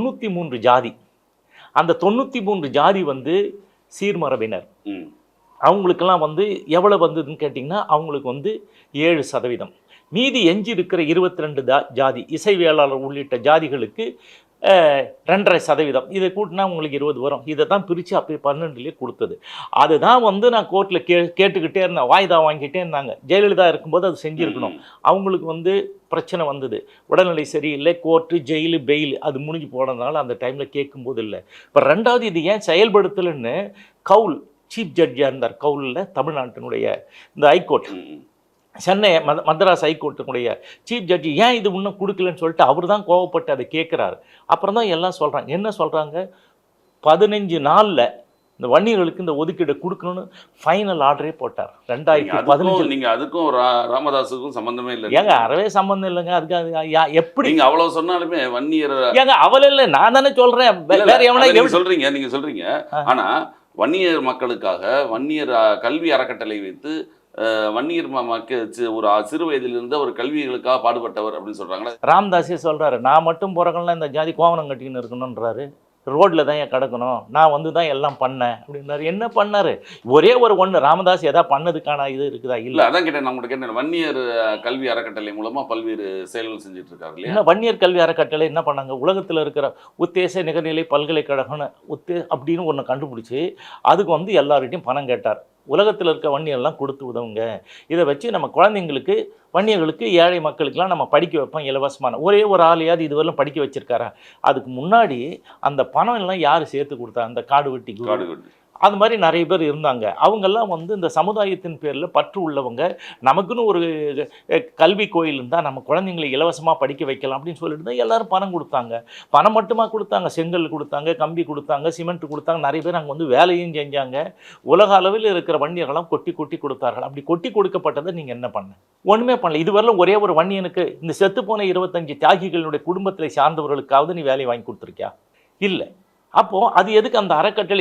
93 ஜாதி. அந்த 93 ஜாதி வந்து சீர்மரபினர். அவங்களுக்கெல்லாம் வந்து எவ்வளவு வந்ததுன்னு கேட்டிங்கன்னா அவங்களுக்கு வந்து 7%. மீதி எஞ்சி இருக்கிற 22 ஜாதி இசைவியலாளர் உள்ளிட்ட ஜாதிகளுக்கு 2.5%. இதை கூட்டினா உங்களுக்கு 20 வரும். இதை தான் பிரித்து அப்படி 12லேயே கொடுத்தது. அதுதான் வந்து நான் கோர்ட்டில் கேட்டுக்கிட்டே இருந்தேன். வாய்தா வாங்கிக்கிட்டே இருந்தாங்க. ஜெயலலிதா இருக்கும்போது அது செஞ்சுருக்கணும். அவங்களுக்கு வந்து பிரச்சனை வந்தது. உடல்நிலை சரியில்லை, கோர்ட்டு, ஜெயிலு, பெயில் அது முடிஞ்சு போனதுனால அந்த டைமில் கேட்கும்போது இல்லை. இப்போ 2வது இது ஏன் செயல்படுத்தலைன்னு கவுல் சீஃப் ஜட்ஜாக இருந்தார். கவுலில் தமிழ்நாட்டினுடைய இந்த ஹைகோர்ட், சென்னை மദ്രാஸ் ஹைகோர்ட்டுடைய சீஃப் ஜட்ஜி ஏன் இது இன்னும் கொடுக்கலன்னு சொல்லிட்டு அவர் தான் கோவப்பட்டு அதை கேட்குறாரு. அப்புறம் தான் எல்லாம் சொல்கிறாங்க. என்ன சொல்கிறாங்க, 15 நாளில் இந்த வன்னியர்களுக்கு இந்த ஒதுக்கீடு கொடுக்கணும்னு ஃபைனல் ஆர்டரே போட்டார் 2015. நீங்கள் அதுக்கும் ராமதாஸுக்கும் சம்மந்தமே இல்லை. ஏங்க அறவே சம்மந்தம் இல்லைங்க. அதுக்கு எப்படி நீங்கள் அவ்வளோ சொன்னாலுமே வன்னியர் ஏங்க அவள இல்லை, நான் தானே சொல்கிறேன். வேற எவனா நீங்கள் சொல்கிறீங்க. ஆனால் வன்னியர் மக்களுக்காக வன்னியர் கல்வி அறக்கட்டளை வைத்து வன்னியர் ஒரு சிறு வயதிலிருந்து ஒரு கல்விகளுக்காக பாடுபட்டவர் அப்படின்னு சொல்றாங்களே. ராமதாஸே சொல்றாரு, நான் மட்டும் பிறக்கலாம் இந்த ஜாதி கோவனம் கட்டின்னு இருக்கணும்ன்றாரு. ரோட்ல தான் ஏன் கிடக்கணும், நான் வந்து தான் எல்லாம் பண்ணேன் அப்படின்னாரு. என்ன பண்ணாரு? ஒரே ஒன்று ராமதாஸ் எதாவது பண்ணதுக்கான இது இருக்குதா? இல்லை. அதான் கேட்டேன், நான் உங்களுக்கு கேட்டேன். வன்னியர் கல்வி அறக்கட்டளை மூலமா பல்வேறு செயல்கள் செஞ்சுட்டு இருக்காரு இல்லையா? என்ன வன்னியர் கல்வி அறக்கட்டளை என்ன பண்ணாங்க, உலகத்தில் இருக்கிற உத்தேச நிகர்நிலை பல்கலைக்கழகம்னு அப்படின்னு ஒன்று கண்டுபிடிச்சி அதுக்கு வந்து எல்லார்கிட்டையும் பணம் கேட்டார். உலகத்தில் இருக்க வன்னியெல்லாம் கொடுத்து உதவுங்க, இதை வச்சு நம்ம குழந்தைங்களுக்கு, வன்னியர்களுக்கு, ஏழை மக்களுக்கெல்லாம் நம்ம படிக்க வைப்போம் இலவசமான. ஒரே ஒரு ஆளையாவது இதுவரையும் படிக்க வச்சிருக்காரா? அதுக்கு முன்னாடி அந்த பணம் எல்லாம் யார் சேர்த்து கொடுத்தா? அந்த காடு வெட்டி அது மாதிரி நிறைய பேர் இருந்தாங்க. அவங்கெல்லாம் வந்து இந்த சமுதாயத்தின் பேரில் பற்று உள்ளவங்க. நமக்குன்னு ஒரு கல்வி கோயில் இருந்தால் நம்ம குழந்தைங்களை இலவசமாக படிக்க வைக்கலாம் அப்படின்னு சொல்லிட்டு தான் எல்லாரும் பணம் கொடுத்தாங்க. பணம் மட்டுமா கொடுத்தாங்க, செங்கல் கொடுத்தாங்க, கம்பி கொடுத்தாங்க, சிமெண்ட் கொடுத்தாங்க. நிறைய பேர் அங்கே வந்து வேலையும் செஞ்சாங்க. உலக அளவில் இருக்கிற வன்னியர்கள்லாம் கொட்டி கொட்டி கொடுத்தார்கள். அப்படி கொட்டி கொடுக்கப்பட்டதை நீங்கள் என்ன பண்ண? ஒன்றுமே பண்ணல. இதுவரையிலும் ஒரே ஒரு வன்னியனுக்கு, இந்த செத்துப்போன 25 தியாகிகளுடைய குடும்பத்தில் சார்ந்தவர்களுக்காவது நீ வேலையை வாங்கி கொடுத்துருக்கியா? இல்லை. அப்போது அது எதுக்கு அந்த அறக்கட்டளை